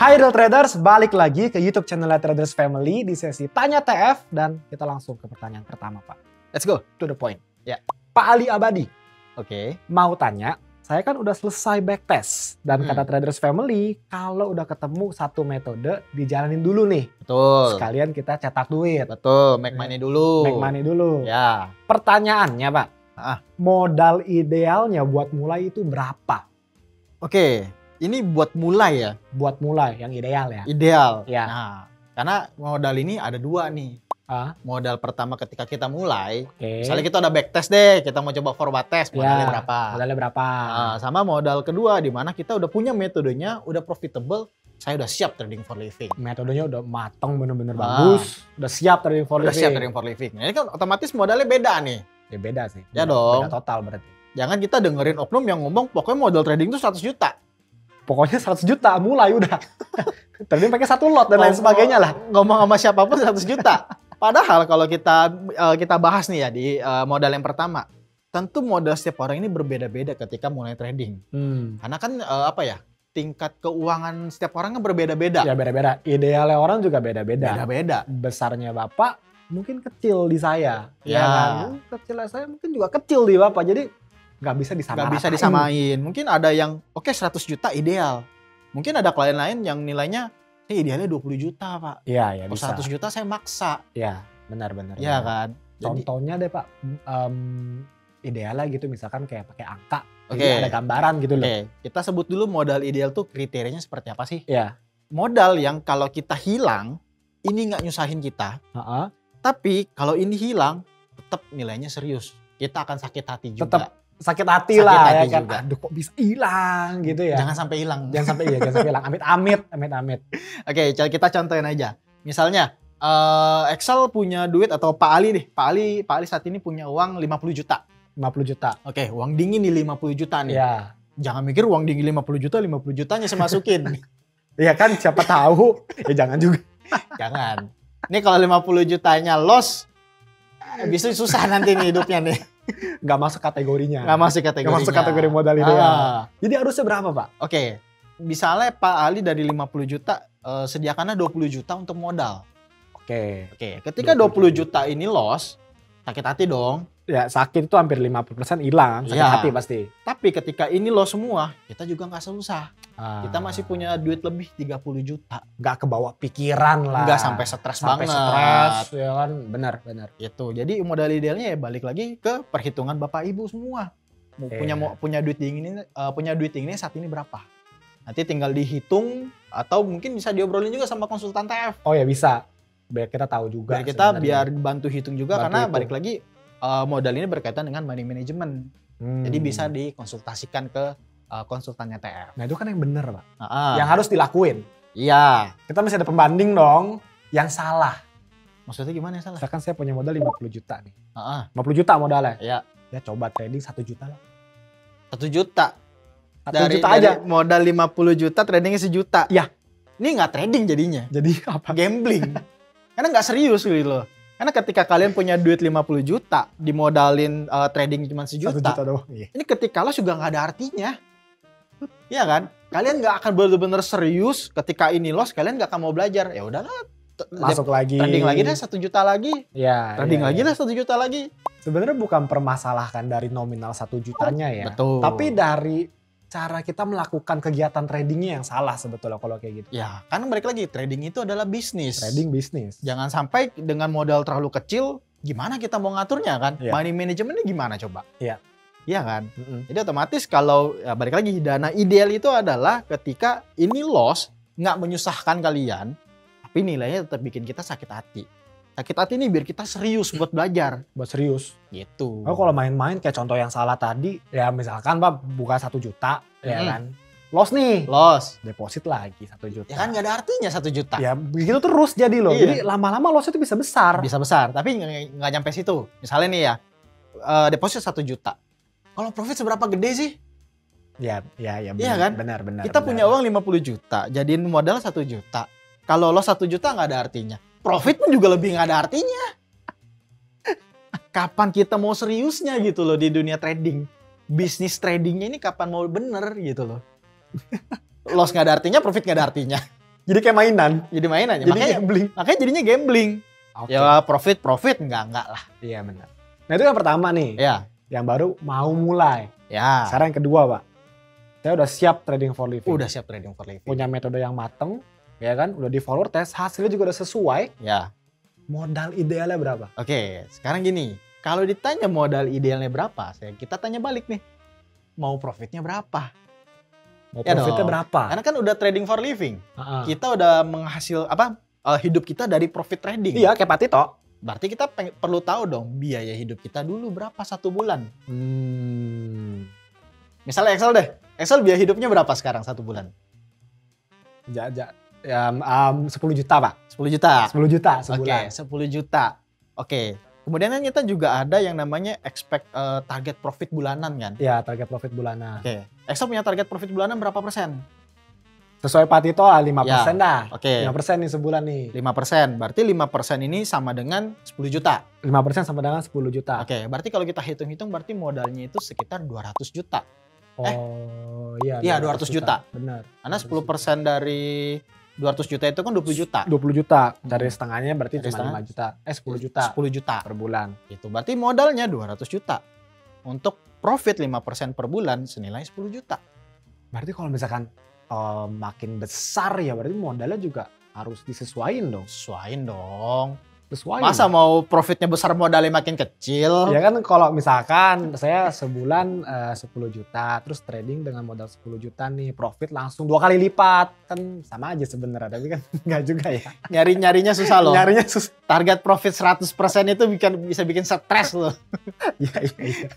Hai Real Traders, balik lagi ke YouTube channel Traders Family di sesi Tanya TF dan kita langsung ke pertanyaan pertama, Pak. Let's go. To the point. Ya. Pak Ali Abadi Oke. mau tanya, saya kan udah selesai backtest dan kata Traders Family kalau udah ketemu satu metode dijalanin dulu nih. Betul. Sekalian kita cetak duit. Betul, make money dulu. Make money dulu. Ya. Pertanyaannya, Pak. Ah. Modal idealnya buat mulai itu berapa? Oke, ini buat mulai ya. Buat mulai yang ideal ya. Ideal. Ya. Nah, karena modal ini ada dua nih. Modal pertama ketika kita mulai, misalnya kita udah backtest deh, kita mau coba forward test, modalnya berapa? Modalnya berapa? Nah, sama modal kedua di mana kita udah punya metodenya, udah profitable, saya udah siap trading for living. Metodenya udah matang, bener-bener bagus, udah siap trading for living. Udah siap trading for living. Nah, ini kan otomatis modalnya beda nih. Ya beda sih. Ya dong. Beda total berarti. Jangan kita dengerin oknum yang ngomong pokoknya modal trading itu 100 juta. Pokoknya 100 juta mulai udah. Trading pakai satu lot dan lain sebagainya lah. Ngomong sama siapapun 100 juta. Padahal kalau kita bahas nih ya di modal yang pertama, tentu modal setiap orang ini berbeda-beda ketika mulai trading. Karena kan tingkat keuangan setiap orang kan berbeda-beda. Ya beda-beda. Idealnya orang juga beda-beda. Beda-beda. Besarnya Bapak mungkin kecil di saya. Ya. Kan? Kecilnya saya mungkin juga kecil di Bapak. Jadi nggak bisa disamain. Nggak bisa disamain. Mungkin ada yang 100 juta ideal. Mungkin ada klien lain yang nilainya idealnya 20 juta, Pak. Iya, ya bisa. 100 juta saya maksa. Iya, benar-benar. Iya kan? Contohnya deh, Pak. Idealnya gitu misalkan kayak pakai angka. Oke. Ada gambaran gitu loh. Oke, kita sebut dulu modal ideal tuh kriterianya seperti apa sih? Iya. Modal yang kalau kita hilang, ini nggak nyusahin kita. Tapi kalau ini hilang, tetap nilainya serius. Kita akan sakit hati juga. Tetap sakit hati lah ya kan. Juga. Aduh kok bisa hilang gitu ya. Jangan sampai hilang. Jangan sampai hilang. Amit-amit. Oke, kita contohin aja. Misalnya Excel punya duit atau Pak Ali deh. Pak Ali saat ini punya uang 50 juta. 50 juta. Oke, uang dingin nih 50 juta nih. Ya. Jangan mikir uang dingin 50 jutanya saya masukin. Iya kan siapa tahu. Ya jangan juga. Jangan. Ini kalau 50 jutanya loss, habis itu susah nanti nih hidupnya nih. Gak masuk kategorinya. Gak masuk kategorinya. Gak masuk kategori modal ideal. Jadi harusnya berapa, Pak? Oke. Misalnya Pak Ali dari 50 juta, sediakannya 20 juta untuk modal. Oke. Ketika 20 juta ini loss, sakit hati dong. Ya sakit itu hampir 50% hilang. Sakit hati pasti. Tapi ketika ini loss semua, kita juga gak susah. Kita masih punya duit lebih 30 juta. Gak kebawa pikiran lah. Gak sampai stres banget. Stres, ya kan. Benar. Itu. Jadi modal idealnya ya balik lagi ke perhitungan Bapak Ibu semua. Punya duit dinginnya saat ini berapa? Nanti tinggal dihitung atau mungkin bisa diobrolin juga sama konsultan TF. Oh ya bisa. Biar kita tahu juga. Biar bantu hitung juga karena balik lagi modal ini berkaitan dengan money management. Jadi bisa dikonsultasikan ke konsultannya TF. Nah itu kan yang benar, Pak. Yang harus dilakuin. Iya. Kita masih ada pembanding dong. Yang salah. Maksudnya gimana yang salah? Misalkan saya punya modal 50 juta nih. 50 juta modalnya. Iya. Ya coba trading 1 juta lah. 1 juta? 1 juta aja. Modal 50 juta tradingnya 1 juta? Iya. Ini nggak trading jadinya. Jadi apa? Gambling. Karena nggak serius gitu loh. Karena ketika kalian punya duit 50 juta, dimodalin trading cuma 1 juta. 1 juta doang. Ini ketika lo juga nggak ada artinya. Iya kan? Kalian nggak akan benar-benar serius ketika ini loss, kalian nggak akan mau belajar. Ya udahlah. Masuk lagi. Trading lagi deh 1 juta lagi. Ya. Trading lagi deh 1 juta lagi. Sebenarnya bukan permasalahan dari nominal 1 jutanya ya. Betul. Tapi dari cara kita melakukan kegiatan tradingnya yang salah sebetulnya kalau kayak gitu. Ya, karena balik lagi trading itu adalah bisnis. Trading bisnis. Jangan sampai dengan modal terlalu kecil, gimana kita mau ngaturnya kan? Ya. Money managementnya gimana coba? Iya. Iya kan? Jadi otomatis kalau ya balik lagi dana ideal itu adalah ketika ini loss nggak menyusahkan kalian, tapi nilainya tetap bikin kita sakit hati. Sakit hati ini biar kita serius buat belajar. Buat serius. Gitu. Oh, kalau main-main kayak contoh yang salah tadi, ya misalkan Pak buka 1 juta, ya kan? Loss nih. Loss. Deposit lagi 1 juta. Ya kan nggak ada artinya 1 juta. Ya begitu terus jadi loh. Iya. Jadi lama-lama loss itu bisa besar. Bisa besar, tapi nggak nyampe situ. Misalnya nih ya, deposit 1 juta. Kalau profit seberapa gede sih? Ya benar, iya kan? Benar. Kita punya uang 50 juta, jadiin modal 1 juta. Kalau loss 1 juta nggak ada artinya. Profit pun juga lebih nggak ada artinya. Kapan kita mau seriusnya gitu loh di dunia trading? Bisnis tradingnya ini kapan mau bener gitu loh. Loss nggak ada artinya, profit nggak ada artinya. Jadi kayak mainan. Jadi mainan. Jadi gambling. Makanya jadinya gambling. Okay. Ya profit enggak lah. Iya benar. Nah itu yang pertama nih. Ya. Yang baru mau mulai. Ya. Sekarang yang kedua Pak. Saya udah siap trading for living. Udah siap trading for living. Punya metode yang mateng. Ya kan. Udah di follower test. Hasilnya juga udah sesuai. Ya. Modal idealnya berapa? Oke. Sekarang gini. Kalau ditanya modal idealnya berapa. Kita tanya balik nih. Mau profitnya berapa? Mau profitnya berapa? Karena kan udah trading for living. Kita udah hidup kita dari profit trading. Iya kayak Pak Tito. Berarti kita perlu tahu dong biaya hidup kita dulu berapa 1 bulan. Misalnya Excel deh. Excel biaya hidupnya berapa sekarang 1 bulan? 10 juta Pak. 10 juta. 10 juta sebulan. Oke, 10 juta. Oke. Kemudian kan kita juga ada yang namanya target profit bulanan kan? Iya, target profit bulanan. Oke. Excel punya target profit bulanan berapa persen? Sesuai Pak Tito 5% dah. Oke. 5% nih sebulan nih. 5%. Berarti 5% ini sama dengan 10 juta. 5% sama dengan 10 juta. Oke, berarti kalau kita hitung-hitung berarti modalnya itu sekitar 200 juta. Oh, iya. Iya, 200 juta. Benar. Karena 10% dari 200 juta itu kan 20 juta. 20 juta. Dari setengahnya berarti cuma 5 juta. 10 juta. 10 juta per bulan. Itu berarti modalnya 200 juta. Untuk profit 5% per bulan senilai 10 juta. Berarti kalau misalkan makin besar ya berarti modalnya juga harus disesuaiin dong. Sesuaiin dong. Sesuaiin. Masa mau profitnya besar modalnya makin kecil? Ya kan kalau misalkan saya sebulan 10 juta terus trading dengan modal 10 juta nih profit langsung 2 kali lipat. Kan sama aja sebenarnya tapi kan enggak juga ya. Nyarinya susah loh. Nyarinya susah. Target profit 100% itu bisa bikin stres loh. Iya.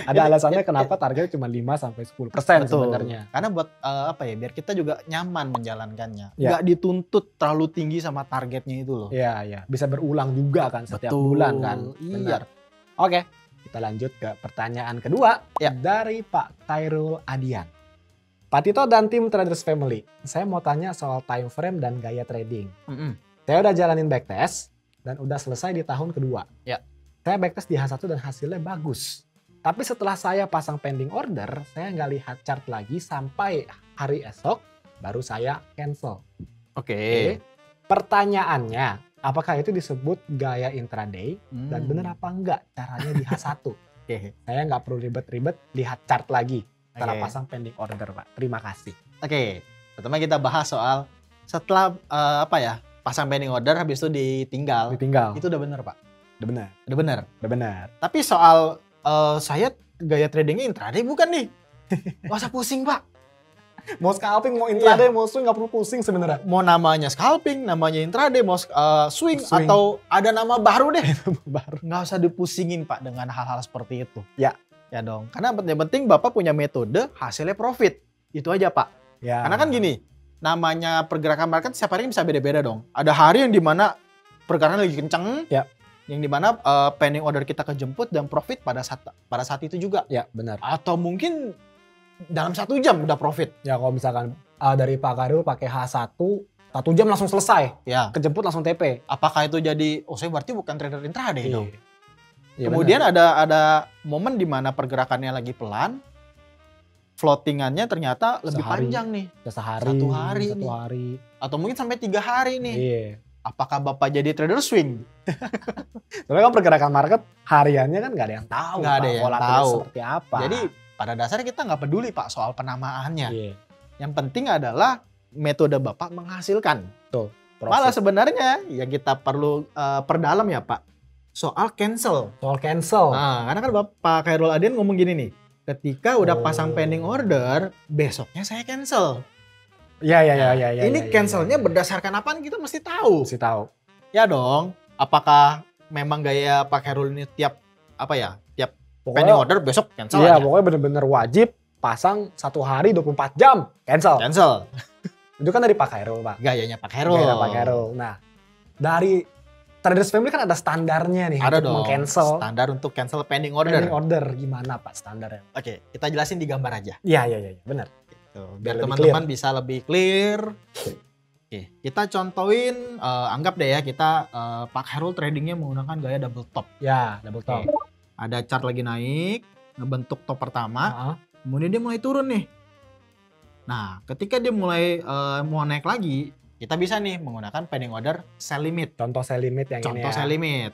Ada alasannya kenapa targetnya cuma 5-10% sebenarnya. Karena buat biar kita juga nyaman menjalankannya. Ya. Nggak dituntut terlalu tinggi sama targetnya itu loh. Iya. Bisa berulang juga kan setiap bulan kan. Iya. Oke, kita lanjut ke pertanyaan kedua dari Pak Khairul Adian. Pak Tito dan tim Traders Family, saya mau tanya soal time frame dan gaya trading. Saya udah jalanin backtest dan udah selesai di tahun kedua. Ya. Saya backtest di H1 dan hasilnya bagus. Tapi setelah saya pasang pending order, saya nggak lihat chart lagi sampai hari esok, baru saya cancel. Oke. Pertanyaannya, apakah itu disebut gaya intraday? Dan benar apa enggak caranya di H1? Saya nggak perlu ribet-ribet lihat chart lagi setelah pasang pending order, Pak. Terima kasih. Oke. Pertama kita bahas soal setelah pasang pending order habis itu ditinggal. Itu udah benar, Pak. Udah benar. Tapi soal saya gaya tradingnya intraday bukan nih. Gak usah pusing, Pak. Mau scalping, mau intraday, mau swing nggak perlu pusing sebenarnya. Mau namanya scalping, namanya intraday, mau swing atau ada nama baru deh. Nggak usah dipusingin Pak dengan hal-hal seperti itu. Ya dong. Karena yang penting Bapak punya metode hasilnya profit. Itu aja Pak. Ya. Karena kan gini, namanya pergerakan market setiap hari bisa beda-beda dong. Ada hari yang dimana pergerakan lagi kenceng. Ya. Yang dimana pending order kita kejemput dan profit pada saat itu juga. Ya benar. Atau mungkin dalam 1 jam udah profit. Ya kalau misalkan dari Pak Khairul pakai H1, 1 jam langsung selesai. Ya. Kejemput langsung TP. Apakah itu jadi, saya berarti bukan trader intraday dong. Ya, kemudian ada momen di mana pergerakannya lagi pelan, floatingannya ternyata lebih panjang nih. Satu hari. Atau mungkin sampai 3 hari nih. Iya. Apakah Bapak jadi trader swing? Soalnya kan pergerakan market hariannya kan nggak ada yang tahu. Nggak ada yang tahu. Seperti apa. Jadi pada dasarnya kita nggak peduli Pak soal penamaannya. Iya. Yang penting adalah metode Bapak menghasilkan. Tuh. Malah sebenarnya yang kita perlu perdalam ya Pak. Soal cancel. Nah, karena kan Pak Khairul Adian ngomong gini nih. Ketika udah pasang pending order, besoknya saya cancel. Iya. Ini cancelnya berdasarkan apa kita mesti tahu. Ya dong. Apakah memang gaya Pak Khairul ini tiap pending order besok cancel aja? Iya, pokoknya bener-bener wajib pasang 1 hari 24 jam cancel. Itu kan dari Pak Khairul, Pak. Gayanya Pak Khairul. Nah, dari Traders Family kan ada standarnya nih ada untuk dong, meng-cancel. Standar untuk cancel pending order. Pending order gimana Pak standarnya? Oke, kita jelasin di gambar aja. Iya, benar. Biar teman-teman bisa lebih clear. Oke, kita contohin, anggap deh ya kita Pak Khairul tradingnya menggunakan gaya double top. Ya, double top. Ada chart lagi naik, ngebentuk top pertama, kemudian dia mulai turun nih. Nah, ketika dia mulai mau naik lagi, kita bisa nih menggunakan pending order sell limit. Contoh sell limit yang Contoh ini ya. sell limit.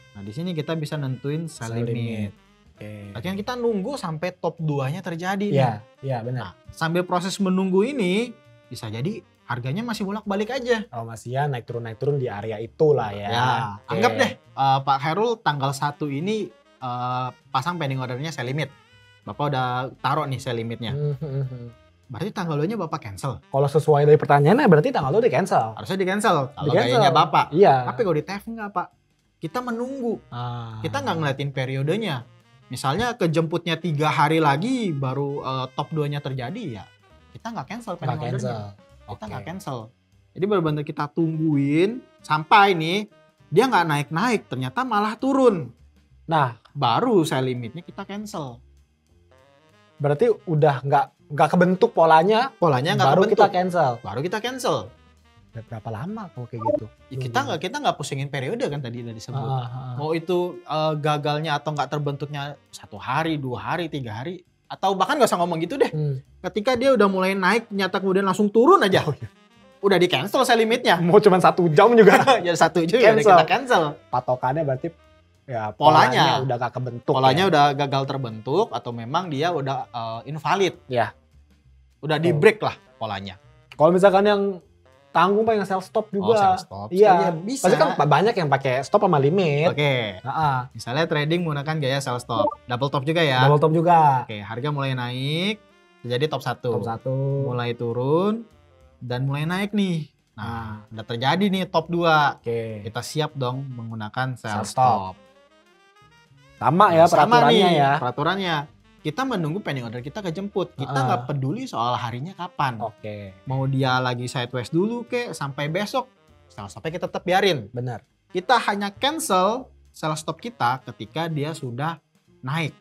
Nah, di sini kita bisa nentuin sell limit. Oke. Artinya kita nunggu sampai top 2-nya terjadi nih. Iya, iya benar. Nah, sambil proses menunggu ini bisa jadi harganya masih bolak-balik aja. Oh masih ya naik turun di area itulah ya. Ya, anggap deh Pak Khairul tanggal 1 ini pasang pending ordernya sell limit. Bapak udah taruh nih sell limitnya. Berarti tanggal 2-nya Bapak cancel. Kalau sesuai dari pertanyaannya berarti tanggal 2 di cancel. Harusnya di cancel kalau gayanya Bapak. Iya. Tapi kalau di TF enggak Pak. Kita menunggu. Kita nggak ngeliatin periodenya. Misalnya kejemputnya 3 hari lagi baru top 2-nya terjadi ya. Kita nggak cancel pending ordernya. Kita nggak cancel. Jadi benar-benar kita tungguin sampai nih dia nggak naik-naik. Ternyata malah turun. Nah baru sell limitnya kita cancel. Berarti udah nggak kebentuk polanya. Polanya nggak kebentuk. Kita cancel. Baru kita cancel. Berapa lama kalau kayak gitu? Ya, kita nggak pusingin periode kan tadi udah disebut. Mau itu gagalnya atau nggak terbentuknya 1 hari, 2 hari, 3 hari, atau bahkan nggak usah ngomong gitu deh. Ketika dia udah mulai naik, ternyata kemudian langsung turun aja. Udah di cancel sell limitnya. Mau cuma 1 jam juga. Ya 1 jam kita cancel. Patokannya berarti ya polanya udah gak kebentuk. Polanya udah gagal terbentuk atau memang dia udah invalid. Ya. Udah di break lah polanya. Kalau misalkan yang tanggung pengen sell stop juga. Sell stop. Iya, bisa. Pasti kan banyak yang pakai stop sama limit. Oke. Misalnya trading menggunakan gaya sell stop. Double top juga ya. Double top juga. Oke, harga mulai naik. Jadi top 1. Top 1. Mulai turun dan mulai naik nih. Nah, udah terjadi nih top 2. Oke. Kita siap dong menggunakan sell stop. Sama ya peraturannya ya. Peraturannya. Kita menunggu pending order kita kejemput. Kita nggak peduli soal harinya kapan. Oke. Mau dia lagi sideways dulu kek sampai besok. Sell stopnya kita tetap biarin. Benar. Kita hanya cancel sell stop kita ketika dia sudah naik.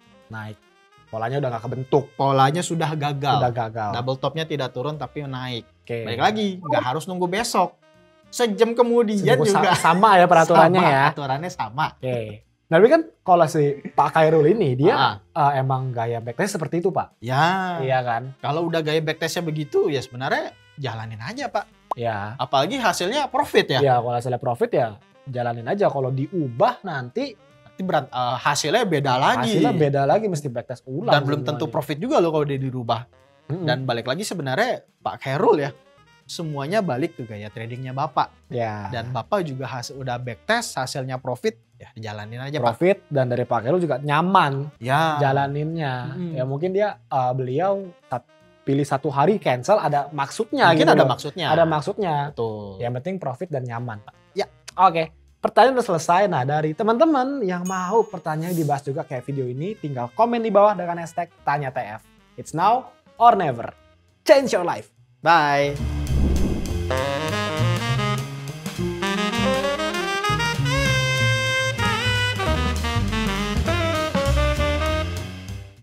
Polanya udah nggak kebentuk. Polanya sudah gagal. Double topnya tidak turun tapi naik. Oke. Balik lagi, nggak harus nunggu besok. Sejam kemudian juga. Sama ya peraturannya ya. Peraturannya sama. Oke. Nah, tapi kan kalau si Pak Khairul ini dia emang gaya backtest seperti itu Pak. Ya. Iya kan. Kalau udah gaya backtestnya begitu ya sebenarnya jalanin aja Pak. Ya. Apalagi hasilnya profit ya. Iya kalau hasilnya profit ya jalanin aja. Kalau diubah nanti hasilnya beda lagi. Hasilnya beda lagi mesti backtest ulang. Dan belum tentu profit juga loh kalau dia dirubah. Dan balik lagi sebenarnya Pak Khairul ya. Semuanya balik ke gaya tradingnya Bapak. Ya. Dan Bapak juga udah backtest hasilnya profit. Ya jalanin aja profit, Pak. Dan dari Pak Khairul juga nyaman jalaninnya. Ya mungkin dia beliau pilih 1 hari cancel ada maksudnya. Mungkin gitu ada loh. maksudnya. Ada maksudnya. Betul. Yang penting profit dan nyaman Pak. Ya. Oke. Pertanyaan udah selesai. Nah dari teman-teman yang mau pertanyaan dibahas juga kayak video ini, tinggal komen di bawah dengan hashtag Tanya TF. It's now or never. Change your life. Bye.